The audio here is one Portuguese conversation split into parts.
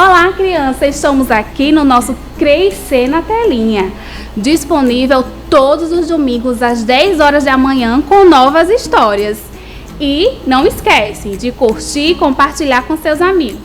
Olá, crianças! Estamos aqui no nosso Crescer na Telinha, disponível todos os domingos às 10 horas da manhã com novas histórias. E não esquece de curtir e compartilhar com seus amigos.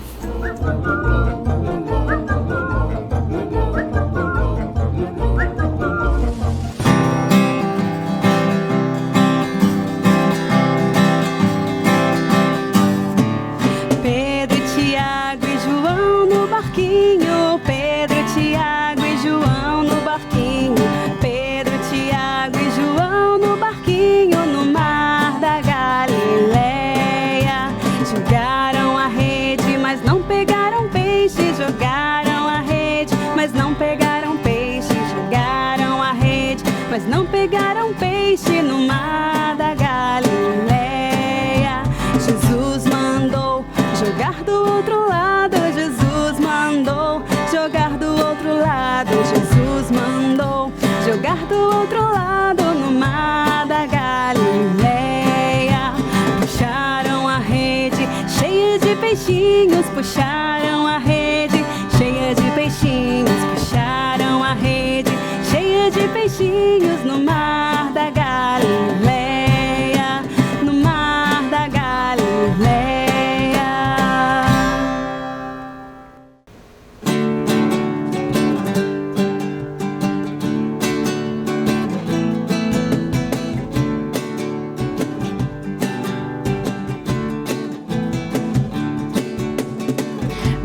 Pedro, Tiago e João no barquinho. Pedro, Tiago e João no barquinho. Pedro, Tiago e João no barquinho no mar da Galileia. Jogaram a rede, mas não pegaram peixe. Jogaram a rede, mas não pegaram peixe. Jogaram a rede, mas não pegaram peixe no mar da Galileia. Jesus mandou jogar do outro lado, Jesus mandou jogar do outro lado, Jesus mandou jogar do outro lado no mar da Galileia. Puxaram a rede cheia de peixinhos, puxaram a rede cheia de peixinhos, puxaram a rede cheia de peixinhos no mar da Galileia, no mar da Galileia.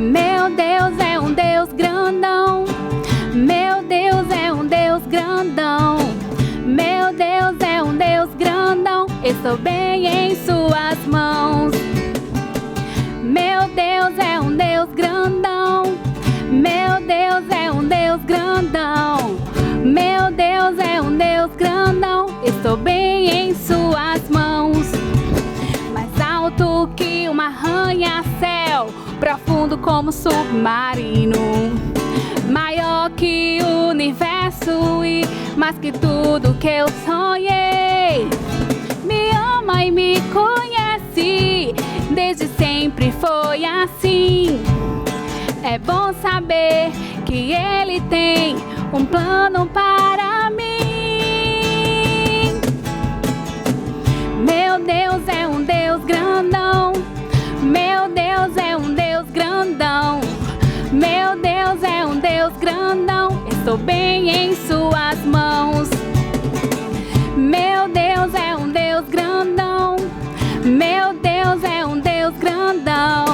Meu Deus é um Deus grandão, meu Deus é um Deus grandão, meu Deus é um Deus grandão, estou bem em suas mãos. Meu Deus é um Deus grandão, meu Deus é um Deus grandão, meu Deus é um Deus grandão, estou bem em suas mãos. Mais alto que um arranha-céu, profundo como submarino, maior que o universo e mais que tudo que eu sonhei. Me ama e me conhece, desde sempre foi assim. É bom saber que Ele tem um plano para mim. Meu Deus é um Deus grandão, meu Deus é um Deus grandão, meu Deus é um Deus grandão, estou bem em suas mãos. Meu Deus é um Deus grandão, meu Deus é um Deus grandão,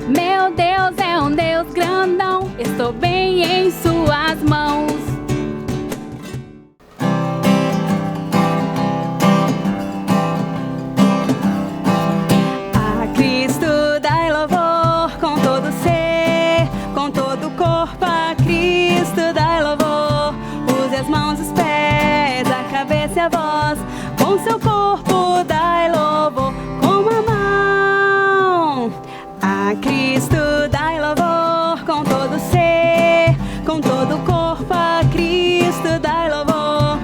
meu Deus é um Deus grandão, estou bem em suas mãos. Cabeça e a voz, com seu corpo dai louvor, com a mão. A Cristo dai louvor, com todo ser, com todo o corpo. A Cristo dai louvor,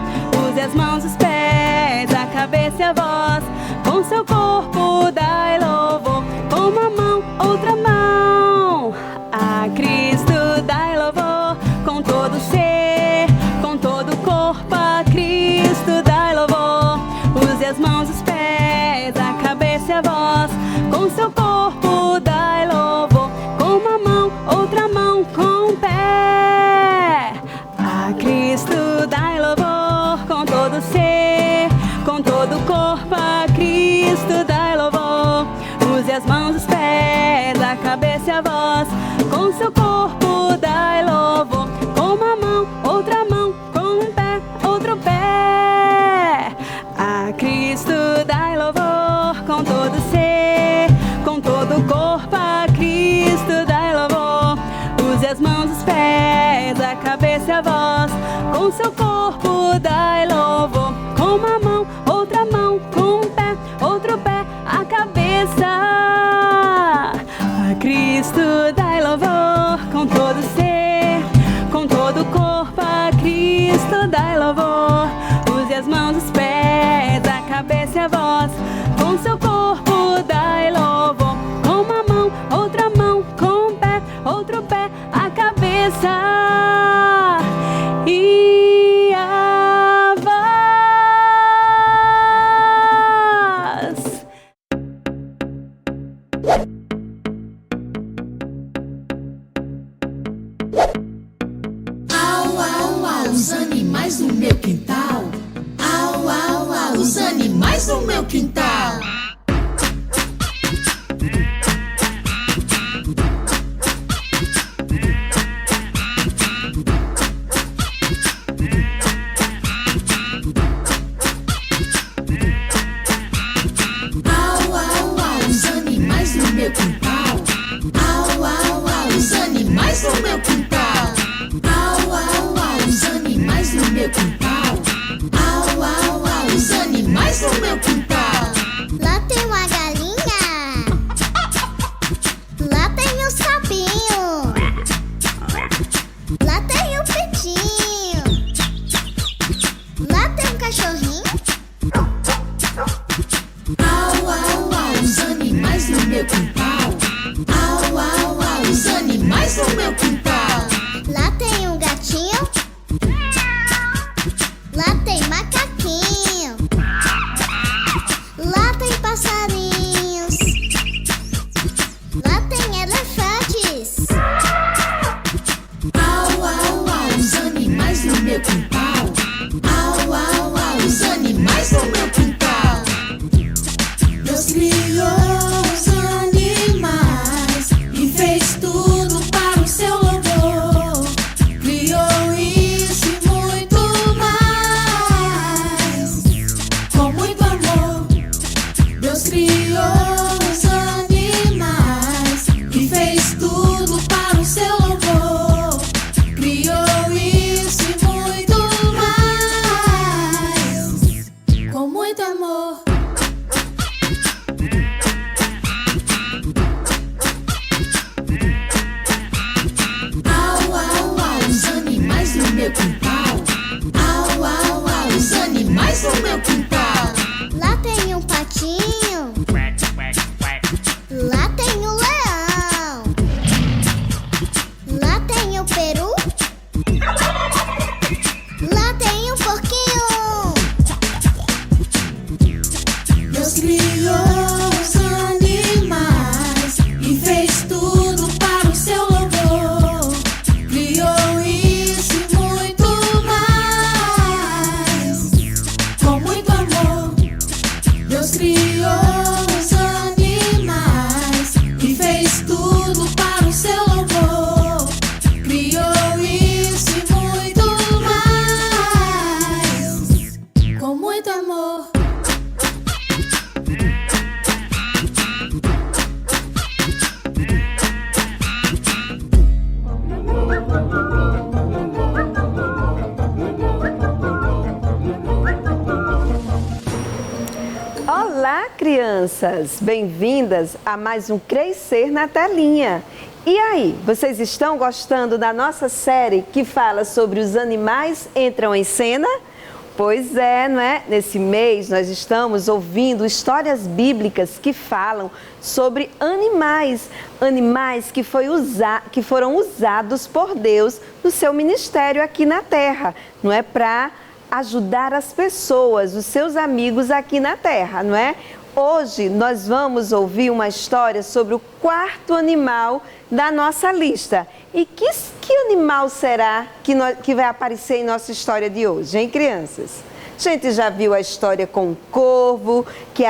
use as mãos, os pés, a cabeça e a voz, com seu corpo dai louvor, com uma mão, outra mão. A Cristo dai louvor, com todo ser, com todo o corpo. A Cristo dai louvor, use as mãos, os pés, a cabeça e a voz, com seu corpo dai louvor, com uma mão, outra mão, com o pé. A Cristo dai louvor, com todo ser, com todo o corpo. A Cristo dai louvor, use as mãos, os pés, a cabeça e a voz, com seu corpo dai louvor, com uma mão, outra mão, com um pé, outro pé. A Cristo dai louvor, com todo ser, com todo o corpo. A Cristo dai louvor, use as mãos, os pés, a cabeça e a voz, com seu corpo dai louvor, com uma mão, outra mão, com um pé, outro pé, a cabeça. A Cristo dai louvor, com todo ser, com todo o corpo. A Cristo dai louvor, use as mãos, os pés, a cabeça e a voz, com seu corpo dai louvor, com uma mão, outra mão, com um pé, outro pé. os animais no meu quintal. Au, au, au, os animais no meu quintal. Au, au, au, os animais no meu quintal. Au, au, au, os animais no meu quintal. Au, au, au, os animais no meu quintal. Lá tem uma galinha. Lá tem um sapinho. Lá tem um petinho. Lá tem um cachorrinho. Au, au, au, os animais no meu quintal. Au, au, au, os animais no meu quintal. Lá tem um gatinho. Lá tem macaquinho. Lá tem passarinhos. Lá tem elefantes. Au, au, au, os animais no meu quintal. Au, au, au, os animais no meu quintal. Deus criou os animais e fez tudo para o seu louvor. Criou isso e muito mais, com muito amor. Deus criou os animais e fez tudo para o seu louvor. Criou isso e muito mais, com muito amor. Au, au, au, os animais no meu quintal. Au, au, au, os animais no meu quintal. Lá tem um patinho. Lá tem um leão. Lá tem um peru. Lá tem um porquinho. Deus criou os animais e fez tudo para o seu louvor. Criou isso e muito mais, com muito amor. Deus criou os animais e fez tudo para o seu louvor. Criou isso e muito mais, com muito amor. Olá, crianças! Bem-vindas a mais um Crescer na Telinha. E aí, vocês estão gostando da nossa série que fala sobre os animais entram em cena? Pois é, não é? Nesse mês nós estamos ouvindo histórias bíblicas que falam sobre animais que foram usados por Deus no seu ministério aqui na Terra, não é? Para ajudar as pessoas, os seus amigos aqui na Terra, não é? Hoje nós vamos ouvir uma história sobre o quarto animal da nossa lista. E que animal será que vai aparecer em nossa história de hoje, hein, crianças? A gente já viu a história com o corvo, que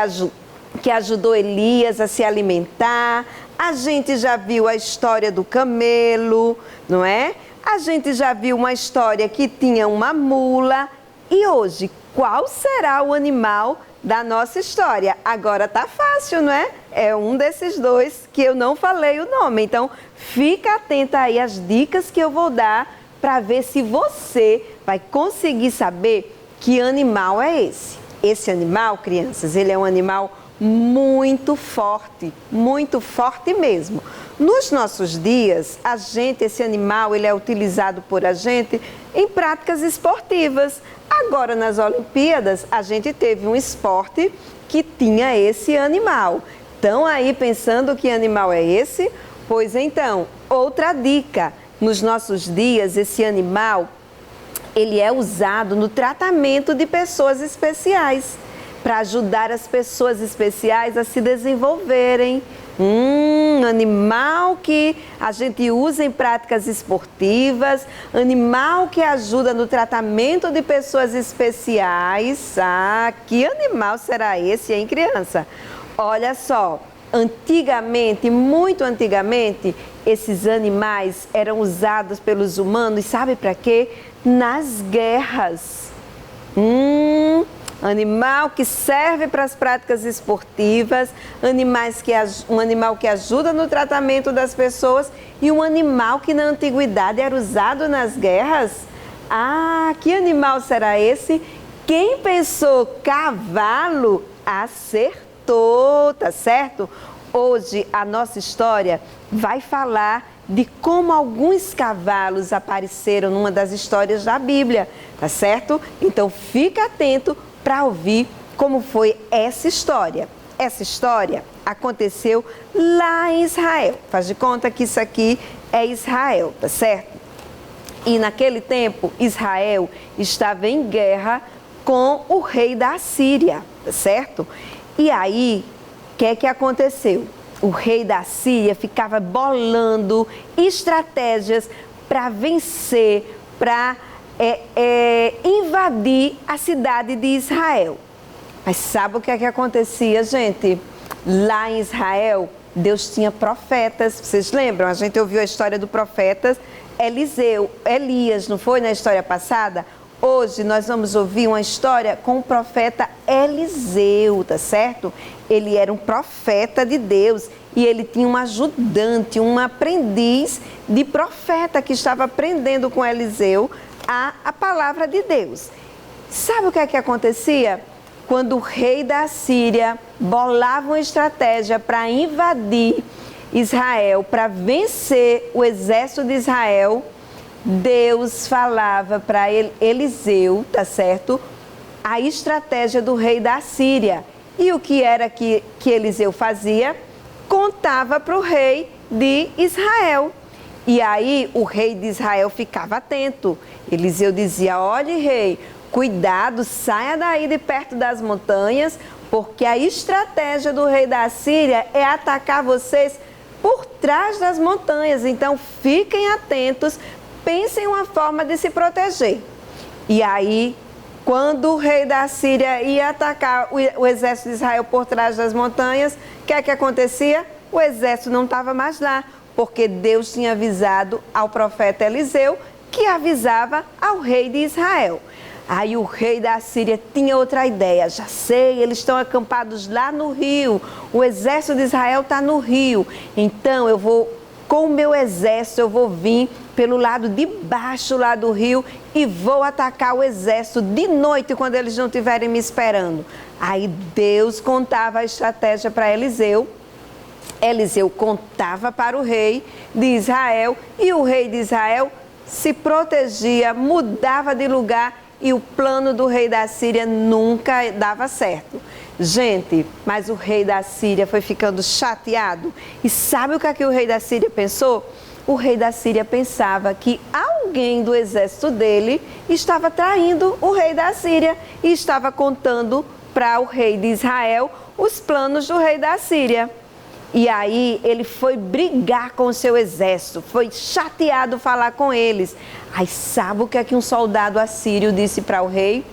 ajudou Elias a se alimentar. A gente já viu a história do camelo, não é? A gente já viu uma história que tinha uma mula. E hoje, qual será o animal da nossa história? Agora tá fácil, não é? É um desses dois que eu não falei o nome. Então, fica atenta aí às dicas que eu vou dar para ver se você vai conseguir saber que animal é esse. Esse animal, crianças, ele é um animal muito forte mesmo. Nos nossos dias, esse animal, ele é utilizado por a gente em práticas esportivas. Agora, nas Olimpíadas, a gente teve um esporte que tinha esse animal. Estão aí pensando que animal é esse? Pois então, outra dica. Nos nossos dias, esse animal, ele é usado no tratamento de pessoas especiais, para ajudar as pessoas especiais a se desenvolverem. Animal que a gente usa em práticas esportivas, animal que ajuda no tratamento de pessoas especiais. Ah, que animal será esse, hein, criança? Olha só, antigamente, muito antigamente, esses animais eram usados pelos humanos, sabe para quê? Nas guerras. Animal que serve para as práticas esportivas, um animal que ajuda no tratamento das pessoas e um animal que na antiguidade era usado nas guerras. Ah, que animal será esse? Quem pensou cavalo acertou, tá certo? Hoje a nossa história vai falar de como alguns cavalos apareceram numa das histórias da Bíblia, tá certo? Então fica atento para ouvir como foi essa história. Essa história aconteceu lá em Israel. Faz de conta que isso aqui é Israel, tá certo? E naquele tempo, Israel estava em guerra com o rei da Síria, tá certo? E aí, o que aconteceu? O rei da Síria ficava bolando estratégias para vencer, para invadir a cidade de Israel. Mas sabe o que acontecia, gente? Lá em Israel, Deus tinha profetas. Vocês lembram? A gente ouviu a história do profeta Elias, não foi na história passada? Hoje nós vamos ouvir uma história com o profeta Eliseu, tá certo? Ele era um profeta de Deus e ele tinha um ajudante, um aprendiz de profeta que estava aprendendo com Eliseu a palavra de Deus. Sabe o que acontecia? Quando o rei da Síria bolava uma estratégia para invadir Israel, para vencer o exército de Israel, Deus falava para Eliseu, tá certo? A estratégia do rei da Síria. E o que era que Eliseu fazia? Contava para o rei de Israel. E aí o rei de Israel ficava atento. Eliseu dizia: olhe, rei, cuidado, saia daí de perto das montanhas, porque a estratégia do rei da Síria é atacar vocês por trás das montanhas. Então fiquem atentos, pensem em uma forma de se proteger. E aí, quando o rei da Síria ia atacar o exército de Israel por trás das montanhas, o que acontecia? O exército não estava mais lá, porque Deus tinha avisado ao profeta Eliseu, que avisava ao rei de Israel. Aí o rei da Síria tinha outra ideia. Já sei, eles estão acampados lá no rio, o exército de Israel está no rio. Então eu vou, com o meu exército, eu vou vir pelo lado de baixo lá do rio e vou atacar o exército de noite quando eles não estiverem me esperando. Aí Deus contava a estratégia para Eliseu. Eliseu contava para o rei de Israel e o rei de Israel se protegia, mudava de lugar e o plano do rei da Síria nunca dava certo. Gente, mas o rei da Síria foi ficando chateado. E sabe o que o rei da Síria pensou? O rei da Síria pensava que alguém do exército dele estava traindo o rei da Síria e estava contando para o rei de Israel os planos do rei da Síria. E aí ele foi brigar com o seu exército, foi chateado falar com eles. Aí sabe o que um soldado assírio disse para o rei?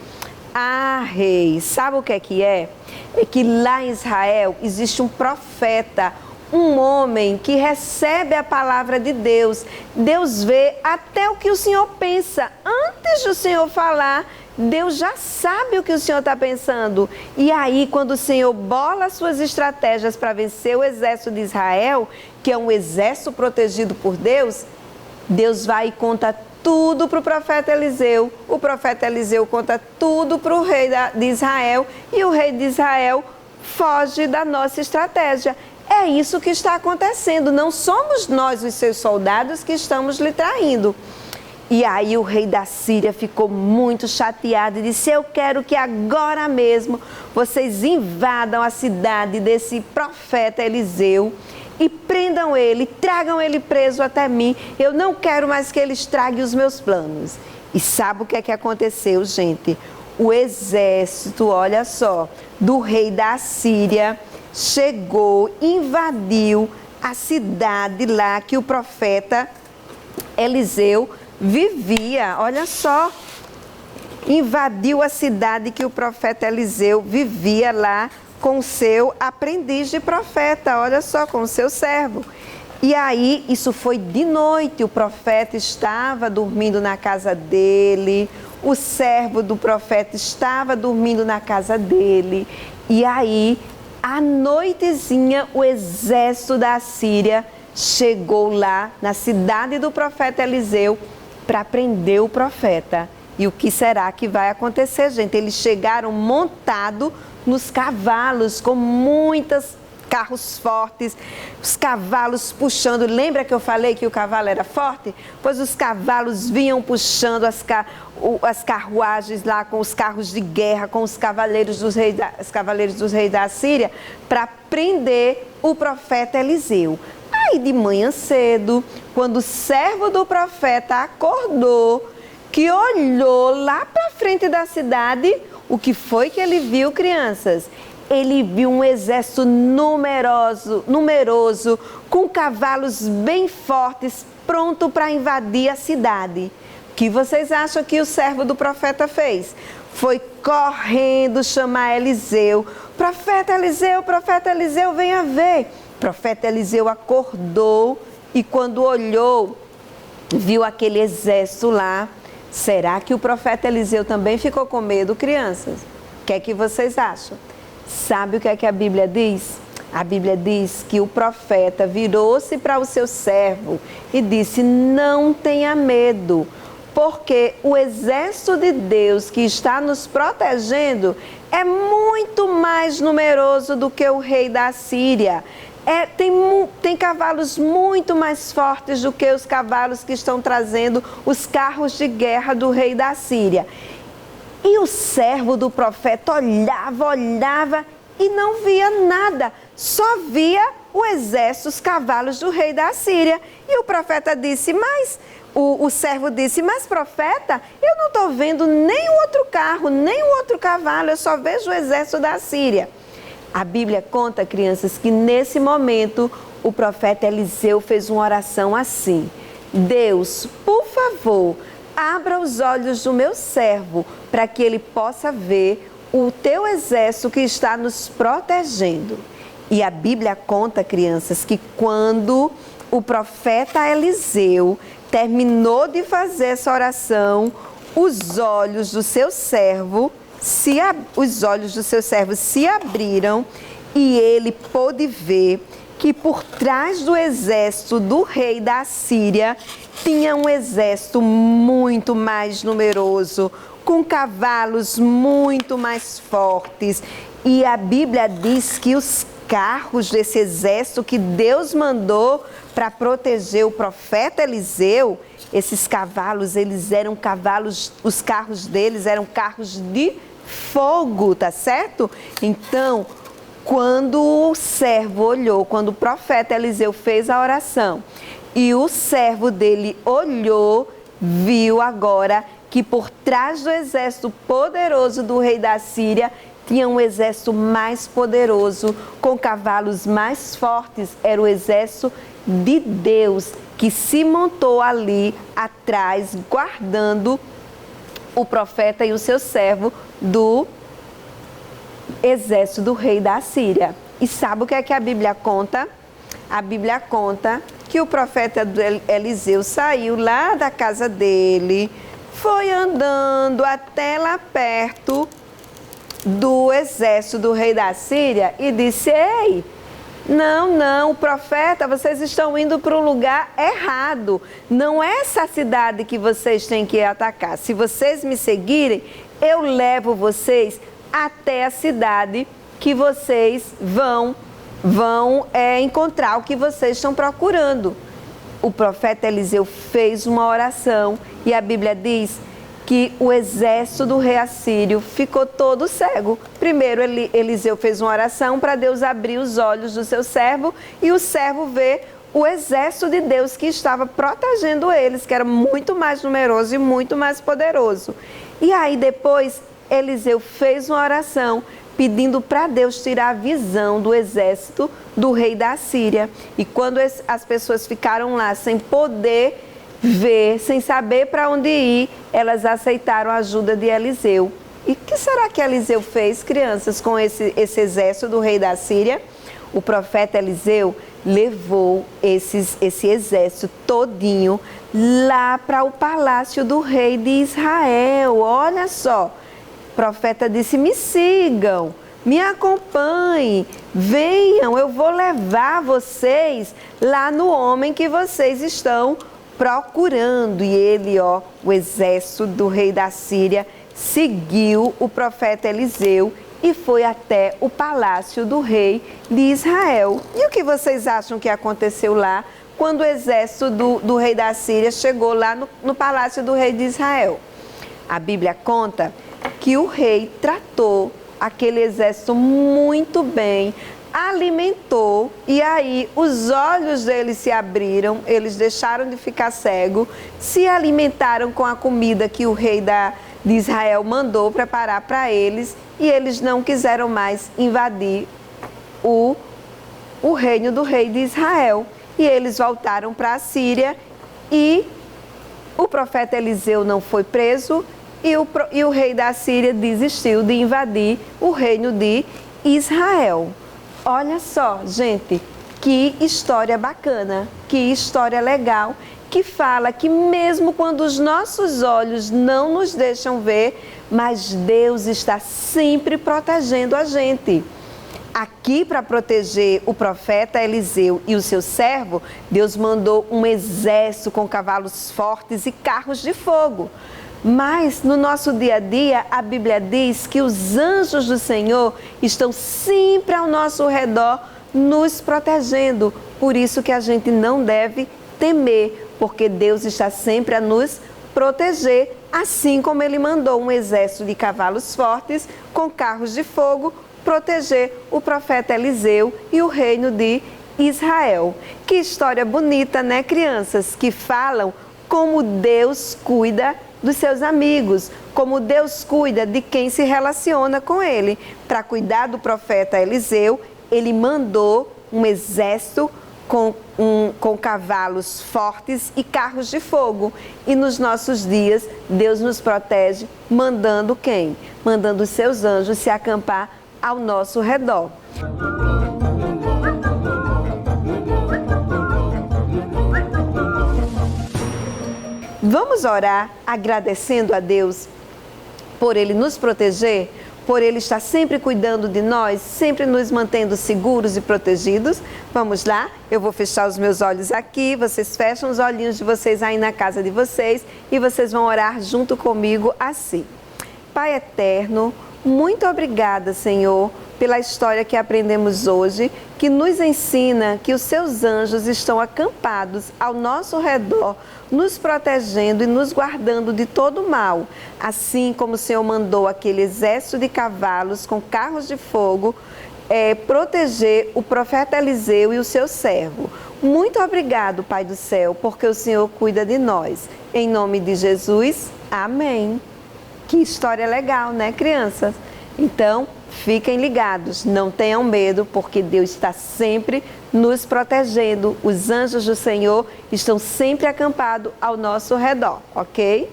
Ah, rei, sabe o que é? É que lá em Israel existe um profeta, um homem que recebe a palavra de Deus. Deus vê até o que o Senhor pensa. Antes do Senhor falar, Deus já sabe o que o Senhor está pensando. E aí, quando o Senhor bola suas estratégias para vencer o exército de Israel, que é um exército protegido por Deus, Deus vai e conta tudo para o profeta Eliseu. O profeta Eliseu conta tudo para o rei de Israel e o rei de Israel foge da nossa estratégia. É isso que está acontecendo. Não somos nós, os seus soldados, que estamos lhe traindo. E aí o rei da Síria ficou muito chateado e disse: eu quero que agora mesmo vocês invadam a cidade desse profeta Eliseu e prendam ele, tragam ele preso até mim. Eu não quero mais que ele estrague os meus planos. E sabe o que aconteceu, gente? O exército, olha só, do rei da Síria chegou, invadiu a cidade lá que o profeta Eliseu vivia. Olha só, invadiu a cidade que o profeta Eliseu vivia lá com o seu aprendiz de profeta, olha só, com o seu servo. E aí, isso foi de noite, o profeta estava dormindo na casa dele, o servo do profeta estava dormindo na casa dele. E aí, à noitezinha, o exército da Síria chegou lá na cidade do profeta Eliseu para prender o profeta. E o que será que vai acontecer, gente? Eles chegaram montados nos cavalos, com muitos carros fortes, os cavalos puxando. Lembra que eu falei que o cavalo era forte? Pois os cavalos vinham puxando as carruagens lá com os carros de guerra, com os cavaleiros dos reis da Síria, para prender o profeta Eliseu. Aí de manhã cedo, quando o servo do profeta acordou, que olhou lá para frente da cidade, o que foi que ele viu, crianças? Ele viu um exército numeroso, com cavalos bem fortes, pronto para invadir a cidade. O que vocês acham que o servo do profeta fez? Foi correndo chamar Eliseu. Profeta Eliseu, venha ver. O profeta Eliseu acordou e quando olhou, viu aquele exército lá. Será que o profeta Eliseu também ficou com medo, crianças? O que é que vocês acham? Sabe o que é que a Bíblia diz? A Bíblia diz que o profeta virou-se para o seu servo e disse: não tenha medo, porque o exército de Deus que está nos protegendo é muito mais numeroso do que o rei da Síria. Tem cavalos muito mais fortes do que os cavalos que estão trazendo os carros de guerra do rei da Síria. E o servo do profeta olhava e não via nada, só via o exército, os cavalos do rei da Síria. E o profeta disse, o servo disse, mas profeta, eu não estou vendo nem o outro carro, nem o outro cavalo, eu só vejo o exército da Síria. A Bíblia conta, crianças, que nesse momento o profeta Eliseu fez uma oração assim: Deus, por favor, abra os olhos do meu servo para que ele possa ver o teu exército que está nos protegendo. E a Bíblia conta, crianças, que quando o profeta Eliseu terminou de fazer essa oração, os olhos do seu servo se abriram e ele pôde ver que por trás do exército do rei da Síria tinha um exército muito mais numeroso, com cavalos muito mais fortes. E a Bíblia diz que os carros desse exército que Deus mandou para proteger o profeta Eliseu, esses cavalos, eles eram cavalos, os carros deles eram carros de fogo, tá certo? Então, quando o servo olhou, quando o profeta Eliseu fez a oração e o servo dele olhou, viu agora que por trás do exército poderoso do rei da Síria tinha um exército mais poderoso, com cavalos mais fortes. Era o exército de Deus que se montou ali atrás, guardando o profeta e o seu servo do exército do rei da Síria. E sabe o que é que a Bíblia conta? A Bíblia conta que o profeta Eliseu saiu lá da casa dele, foi andando até lá perto do exército do rei da Síria e disse: ei, não, profeta, vocês estão indo para o lugar errado. Não é essa cidade que vocês têm que atacar. Se vocês me seguirem, eu levo vocês até a cidade que vocês vão encontrar o que vocês estão procurando. O profeta Eliseu fez uma oração e a Bíblia diz que o exército do rei assírio ficou todo cego. Primeiro Eliseu fez uma oração para Deus abrir os olhos do seu servo e o servo vê o exército de Deus que estava protegendo eles, que era muito mais numeroso e muito mais poderoso. E aí depois Eliseu fez uma oração pedindo para Deus tirar a visão do exército do rei da Síria. E quando as pessoas ficaram lá sem poder ver, sem saber para onde ir, elas aceitaram a ajuda de Eliseu. E o que será que Eliseu fez, crianças, com esse exército do rei da Síria? O profeta Eliseu levou esse exército todinho lá para o palácio do rei de Israel. Olha só, o profeta disse: me sigam, me acompanhem, venham, eu vou levar vocês lá no homem que vocês estão procurando. E ele, o exército do rei da Síria, seguiu o profeta Eliseu e foi até o palácio do rei de Israel. E o que vocês acham que aconteceu lá quando o exército do rei da Síria chegou lá no palácio do rei de Israel? A Bíblia conta que o rei tratou aquele exército muito bem, alimentou, e aí os olhos deles se abriram, eles deixaram de ficar cegos, se alimentaram com a comida que o rei de Israel mandou preparar para eles, e eles não quiseram mais invadir o reino do rei de Israel. E eles voltaram para a Síria, e o profeta Eliseu não foi preso, e o rei da Síria desistiu de invadir o reino de Israel. Olha só, gente, que história bacana, que história legal, que fala que mesmo quando os nossos olhos não nos deixam ver, mas Deus está sempre protegendo a gente. Aqui, para proteger o profeta Eliseu e o seu servo, Deus mandou um exército com cavalos fortes e carros de fogo. Mas no nosso dia a dia, a Bíblia diz que os anjos do Senhor estão sempre ao nosso redor, nos protegendo. Por isso que a gente não deve temer, porque Deus está sempre a nos proteger, assim como Ele mandou um exército de cavalos fortes com carros de fogo proteger o profeta Eliseu e o reino de Israel. Que história bonita, né, crianças? Que falam como Deus cuida dos seus amigos, como Deus cuida de quem se relaciona com Ele. Para cuidar do profeta Eliseu, Ele mandou um exército com cavalos fortes e carros de fogo. E nos nossos dias, Deus nos protege mandando quem? Mandando os seus anjos se acampar ao nosso redor. Vamos orar agradecendo a Deus por Ele nos proteger, por Ele estar sempre cuidando de nós, sempre nos mantendo seguros e protegidos. Vamos lá? Eu vou fechar os meus olhos aqui, vocês fecham os olhinhos de vocês aí na casa de vocês e vocês vão orar junto comigo assim. Pai eterno, muito obrigada, Senhor, pela história que aprendemos hoje, que nos ensina que os seus anjos estão acampados ao nosso redor, nos protegendo e nos guardando de todo mal. Assim como o Senhor mandou aquele exército de cavalos com carros de fogo proteger o profeta Eliseu e o seu servo. Muito obrigado, Pai do céu, porque o Senhor cuida de nós. Em nome de Jesus, amém. Que história legal, né, crianças? Então, fiquem ligados, não tenham medo, porque Deus está sempre nos protegendo. Os anjos do Senhor estão sempre acampados ao nosso redor, ok?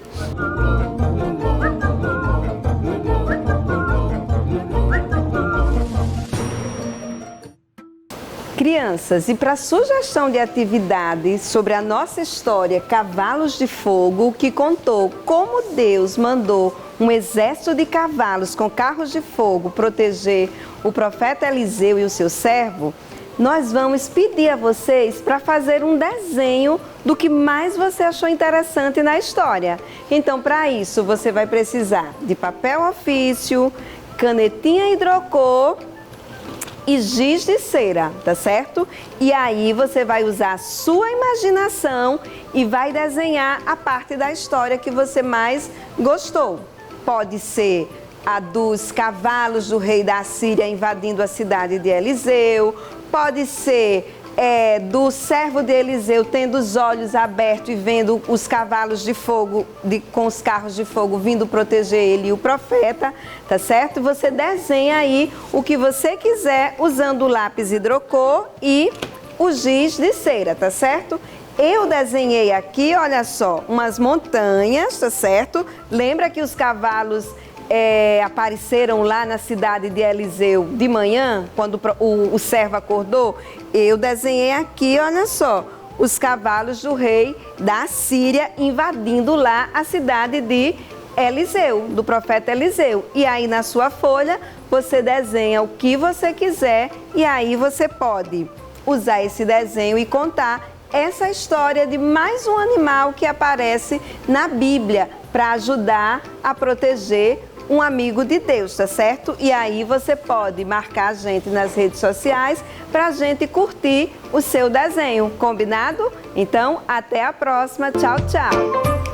Crianças, e para sugestão de atividade sobre a nossa história Cavalos de Fogo, que contou como Deus mandou um exército de cavalos com carros de fogo proteger o profeta Eliseu e o seu servo, nós vamos pedir a vocês para fazer um desenho do que mais você achou interessante na história. Então, para isso, você vai precisar de papel ofício, canetinha hidrocor e giz de cera, tá certo? E aí você vai usar a sua imaginação e vai desenhar a parte da história que você mais gostou. Pode ser a dos cavalos do rei da Síria invadindo a cidade de Eliseu, pode ser do servo de Eliseu tendo os olhos abertos e vendo os cavalos de fogo, com os carros de fogo vindo proteger ele e o profeta, tá certo? Você desenha aí o que você quiser usando o lápis hidrocor e o giz de cera, tá certo? Eu desenhei aqui, olha só, umas montanhas, tá certo? Lembra que os cavalos apareceram lá na cidade de Eliseu de manhã, quando o servo acordou? Eu desenhei aqui, olha só, os cavalos do rei da Síria invadindo lá a cidade de Eliseu, do profeta Eliseu. E aí na sua folha você desenha o que você quiser e aí você pode usar esse desenho e contar essa história de mais um animal que aparece na Bíblia para ajudar a proteger um amigo de Deus, tá certo? E aí você pode marcar a gente nas redes sociais para a gente curtir o seu desenho, combinado? Então, até a próxima. Tchau, tchau!